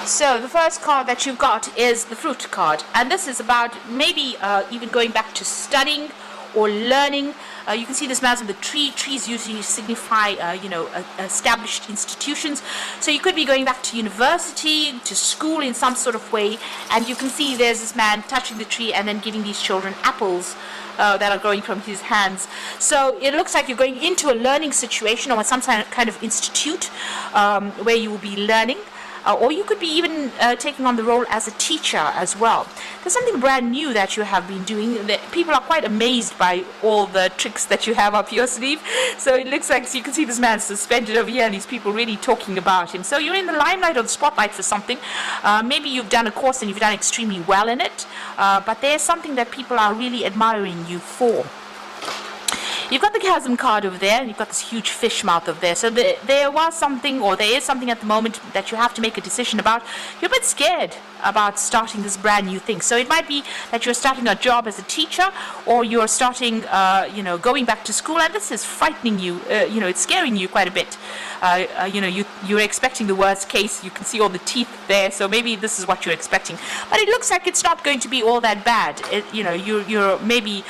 So the first card that you've got is the fruit card, and this is about maybe even going back to studying or learning. You can see this mouse with the tree. Trees usually signify, established institutions. So you could be going back to university, to school in some sort of way, and you can see there's this man touching the tree and then giving these children apples that are growing from his hands. So it looks like you're going into a learning situation or some kind of institute where you will be learning. Or you could be even taking on the role as a teacher as well. There's something brand new that you have been doing. People are quite amazed by all the tricks that you have up your sleeve. So it looks like, so you can see this man suspended over here and these people really talking about him. So you're in the limelight or the spotlight for something. Maybe you've done a course and you've done extremely well in it. But there's something that people are really admiring you for. You've got the chasm card over there, and you've got this huge fish mouth over there. So there was something, or there is something at the moment that you have to make a decision about. You're a bit scared about starting this brand new thing. So it might be that you're starting a job as a teacher, or you're starting, going back to school, and this is frightening you. It's scaring you quite a bit. You're expecting the worst case. You can see all the teeth there, so maybe this is what you're expecting. But it looks like it's not going to be all that bad. You're maybe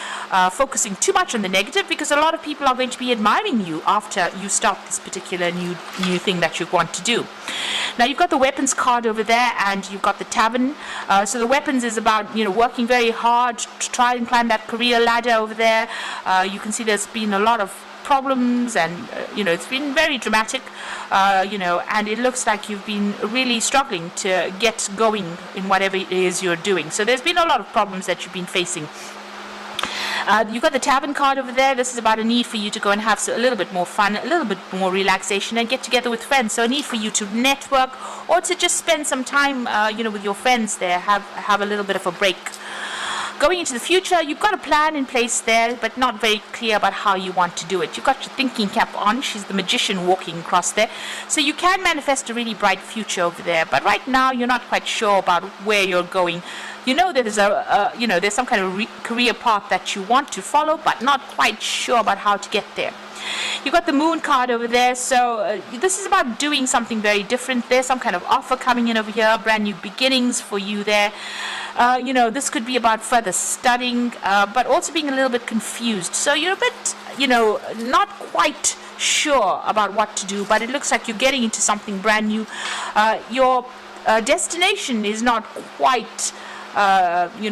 focusing too much on the negative, because a lot of people are going to be admiring you after you start this particular new thing that you want to do. Now you've got the weapons card over there, and you've got the tavern. So the weapons is about working very hard to try and climb that career ladder over there. You can see there's been a lot of problems, and it's been very dramatic, and it looks like you've been really struggling to get going in whatever it is you're doing. So there's been a lot of problems that you've been facing. You've got the tavern card over there. This is about a need for you to go and have a little bit more fun, a little bit more relaxation, and get together with friends. So a need for you to network, or to just spend some time with your friends there, have a little bit of a break. Going into the future, you've got a plan in place there, but not very clear about how you want to do it. You've got your thinking cap on. She's the magician walking across there. So you can manifest a really bright future over there. But right now, you're not quite sure about where you're going. There's there's some kind of career path that you want to follow, but not quite sure about how to get there. You've got the moon card over there, so this is about doing something very different. There's some kind of offer coming in over here, brand new beginnings for you there. This could be about further studying, but also being a little bit confused. So you're a bit, not quite sure about what to do, but it looks like you're getting into something brand new. Your destination is not quite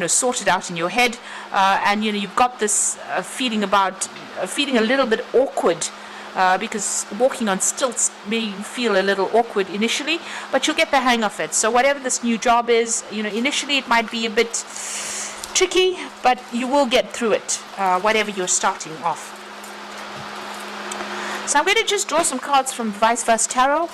sorted out in your head, and you've got this feeling a little bit awkward, because walking on stilts may feel a little awkward initially, but you'll get the hang of it. So whatever this new job is, initially it might be a bit tricky, but you will get through it, whatever you're starting off. So I'm going to just draw some cards from Vice Versa Tarot.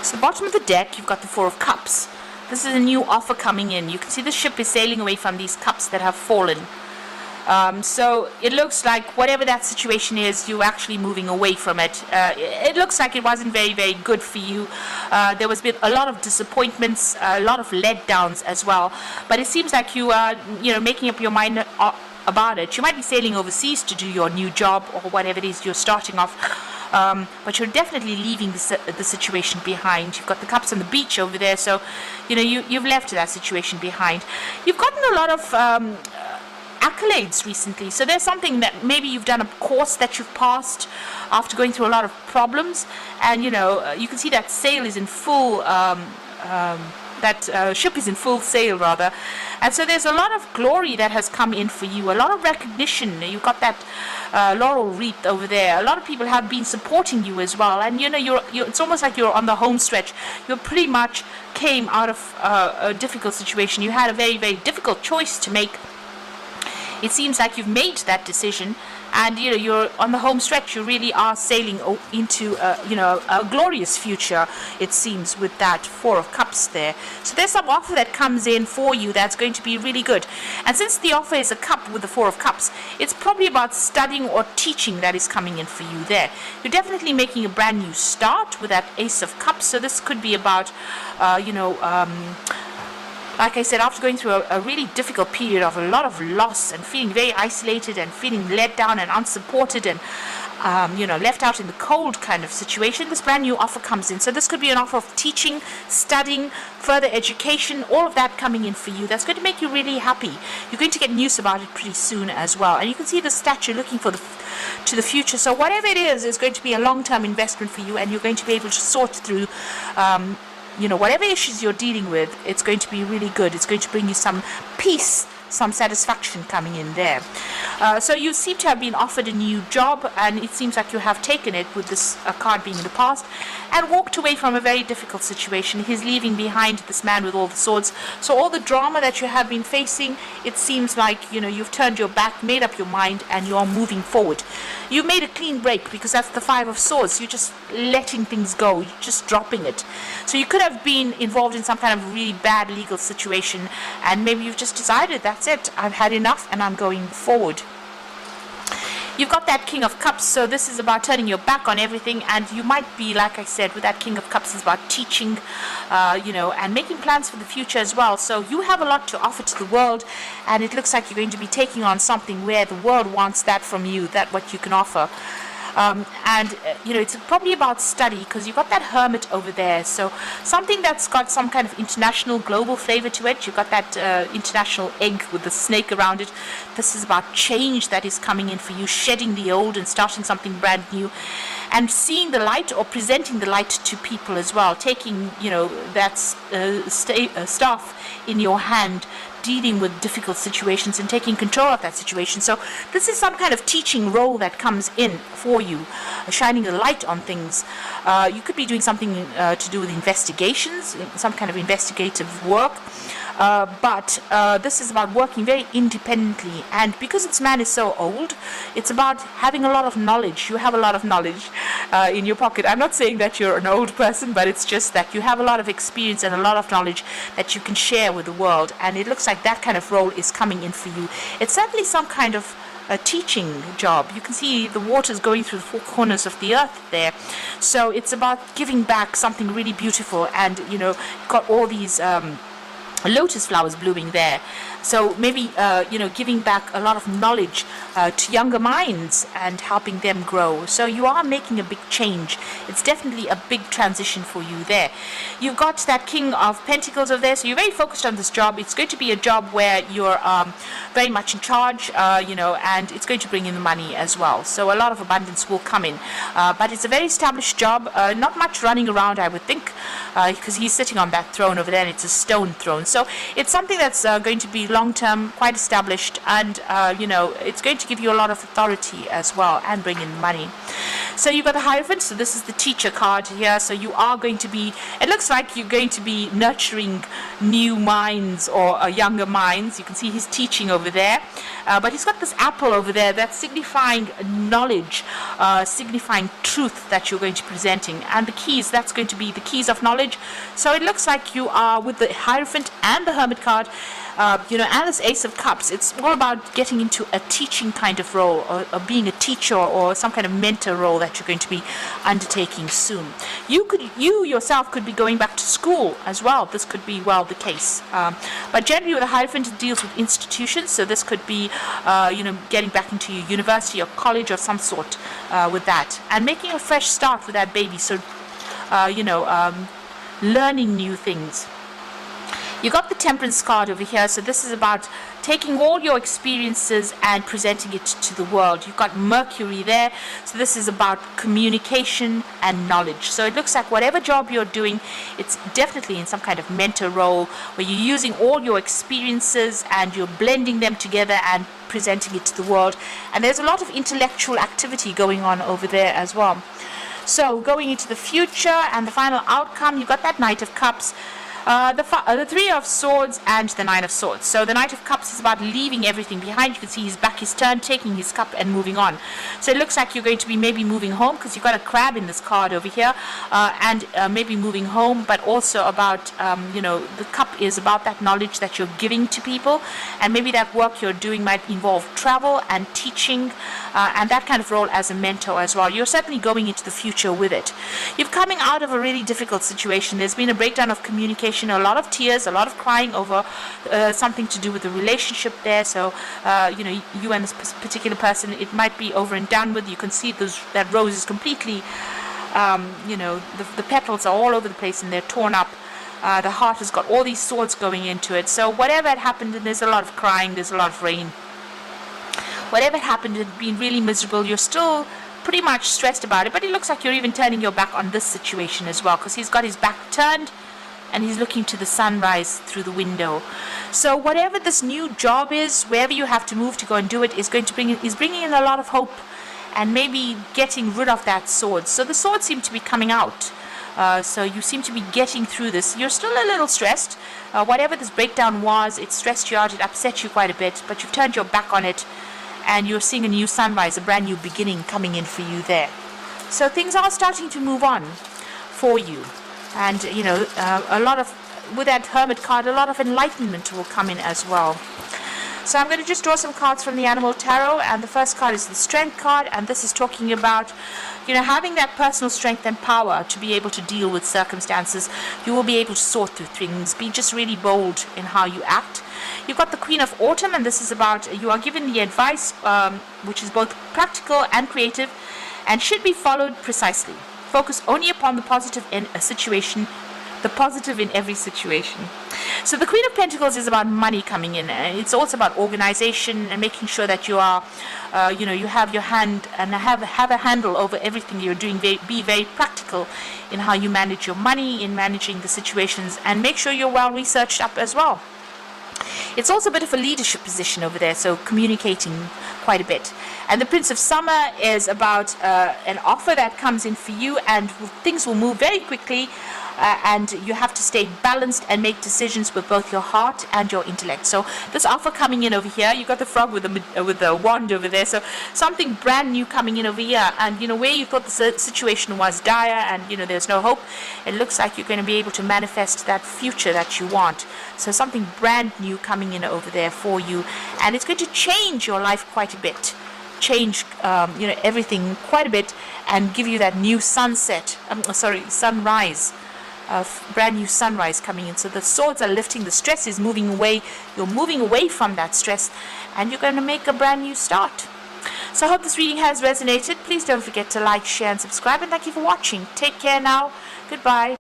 So the bottom of the deck, you've got the Four of Cups. This is a new offer coming in. You can see the ship is sailing away from these cups that have fallen. So it looks like whatever that situation is, you're actually moving away from it. It looks like it wasn't very, very good for you. There was been a lot of disappointments, a lot of letdowns as well. But it seems like you are, making up your mind about it. You might be sailing overseas to do your new job or whatever it is you're starting off. But you're definitely leaving the situation behind. You've got the cups on the beach over there, so you've left that situation behind. You've gotten a lot of accolades recently, so there's something that maybe you've done a course that you've passed after going through a lot of problems, and you can see that sail is in full. That ship is in full sail, rather, and so there's a lot of glory that has come in for you, a lot of recognition. You've got that laurel wreath over there. A lot of people have been supporting you as well, and you're it's almost like you're on the home stretch. You pretty much came out of a difficult situation. You had a very, very difficult choice to make. It seems like you've made that decision, and you're on the home stretch. You really are sailing into a glorious future, it seems, with that Four of Cups there. So there's some offer that comes in for you that's going to be really good. And since the offer is a cup with the Four of Cups, it's probably about studying or teaching that is coming in for you there. You're definitely making a brand new start with that Ace of Cups. So this could be about like I said, after going through a really difficult period of a lot of loss and feeling very isolated and feeling let down and unsupported and left out in the cold kind of situation, this brand new offer comes in. So this could be an offer of teaching, studying, further education, all of that coming in for you. That's going to make you really happy. You're going to get news about it pretty soon as well. And you can see the statue looking to the future. So whatever it is going to be a long-term investment for you, and you're going to be able to sort through whatever issues you're dealing with. It's going to be really good. It's going to bring you some peace, some satisfaction coming in there. So you seem to have been offered a new job, and it seems like you have taken it, with this card being in the past, and walked away from a very difficult situation. He's leaving behind this man with all the swords. So all the drama that you have been facing, it seems like you've turned your back, made up your mind, and you're moving forward. You made a clean break, because that's the Five of Swords. You're just letting things go. You're just dropping it. So you could have been involved in some kind of really bad legal situation, and maybe you've just decided, that's it, I've had enough and I'm going forward. You've got that King of Cups, so this is about turning your back on everything, and you might be, like I said, with that King of Cups, is about teaching, and making plans for the future as well. So you have a lot to offer to the world, and it looks like you're going to be taking on something where the world wants that from you, that what you can offer. It's probably about study, because you've got that Hermit over there. So something that's got some kind of international, global flavor to it. You've got that international egg with the snake around it. This is about change that is coming in for you, shedding the old and starting something brand new, and seeing the light or presenting the light to people as well. Taking, that staff in your hand, dealing with difficult situations and taking control of that situation. So this is some kind of teaching role that comes in for you, shining a light on things. You could be doing something to do with investigations, some kind of investigative work. But this is about working very independently, and because this man is so old, it's about having a lot of knowledge. You have a lot of knowledge in your pocket. I'm not saying that you're an old person, but it's just that you have a lot of experience and a lot of knowledge that you can share with the world, and it looks like that kind of role is coming in for you. It's certainly some kind of a teaching job. You can see the waters going through the four corners of the earth there. So it's about giving back something really beautiful, and got all these lotus flowers blooming there. So maybe giving back a lot of knowledge to younger minds and helping them grow. So you are making a big change. It's definitely a big transition for you there. You've got that King of Pentacles over there, so you're very focused on this job. It's going to be a job where you're very much in charge, and it's going to bring in the money as well. So a lot of abundance will come in. But it's a very established job, not much running around, I would think, because he's sitting on that throne over there, and it's a stone throne. So it's something that's going to be long-term, quite established, and it's going to give you a lot of authority as well and bring in money. So you've got the Hierophant, so this is the teacher card here. So you are going to be, it looks like you're going to be nurturing new minds or younger minds. You can see he's teaching over there, but he's got this apple over there that's signifying knowledge, signifying truth that you're going to be presenting, and the keys, that's going to be the keys of knowledge. So it looks like you are, with the Hierophant and the Hermit card, and this Ace of Cups, it's all about getting into a teaching kind of role, or being a teacher or some kind of mentor role that you're going to be undertaking soon. You yourself could be going back to school as well. This could be, well, the case. But generally with the Hierophant, it deals with institutions, so this could be, getting back into your university or college or some sort with that, and making a fresh start with that baby. So, learning new things. You got the Temperance card over here, so this is about taking all your experiences and presenting it to the world. You've got Mercury there, so this is about communication and knowledge. So it looks like whatever job you're doing, it's definitely in some kind of mentor role, where you're using all your experiences and you're blending them together and presenting it to the world. And there's a lot of intellectual activity going on over there as well. So going into the future and the final outcome, you've got that Knight of Cups. The Three of Swords and the Nine of Swords. So the Knight of Cups is about leaving everything behind. You can see his back is turned, taking his cup and moving on. So it looks like you're going to be maybe moving home, because you've got a crab in this card over here, and maybe moving home, but also about, the cup is about that knowledge that you're giving to people, and maybe that work you're doing might involve travel and teaching, and that kind of role as a mentor as well. You're certainly going into the future with it. You're coming out of a really difficult situation. There's been a breakdown of communication, a lot of tears, a lot of crying over something to do with the relationship there. So, you and this particular person, it might be over and done with. You can see that rose is completely, the petals are all over the place and they're torn up. The heart has got all these swords going into it. So whatever had happened, and there's a lot of crying, there's a lot of rain. Whatever had happened, it had been really miserable. You're still pretty much stressed about it, but it looks like you're even turning your back on this situation as well, because he's got his back turned and he's looking to the sunrise through the window. So whatever this new job is, wherever you have to move to go and do it, is bringing in a lot of hope and maybe getting rid of that sword. So the swords seem to be coming out. So you seem to be getting through this. You're still a little stressed. Whatever this breakdown was, it stressed you out, it upset you quite a bit, but you've turned your back on it and you're seeing a new sunrise, a brand new beginning coming in for you there. So things are starting to move on for you. And, with that Hermit card, a lot of enlightenment will come in as well. So I'm going to just draw some cards from the Animal Tarot, and the first card is the Strength card, and this is talking about, having that personal strength and power to be able to deal with circumstances. You will be able to sort through things, be just really bold in how you act. You've got the Queen of Autumn, and this is about, you are given the advice, which is both practical and creative, and should be followed precisely. Focus only upon the positive in a situation, the positive in every situation. So the Queen of Pentacles is about money coming in, and it's also about organization and making sure that you are, you have your hand and have a handle over everything you're doing. Be very practical in how you manage your money, in managing the situations, and make sure you're well researched up as well. It's also a bit of a leadership position over there, so communicating quite a bit. And the Prince of Summer is about an offer that comes in for you, and things will move very quickly, and you have to stay balanced and make decisions with both your heart and your intellect. So this offer coming in over here, you got the frog with the wand over there, so something brand new coming in over here, and where you thought the situation was dire and there's no hope, it looks like you're going to be able to manifest that future that you want. So something brand new coming in over there for you, and it's going to change your life quite a bit, change everything quite a bit, and give you that new sunrise, brand new sunrise coming in. So the swords are lifting, the stress is moving away, you're moving away from that stress, and you're going to make a brand new start. So I hope this reading has resonated. Please don't forget to like, share and subscribe, and thank you for watching. Take care now. Goodbye.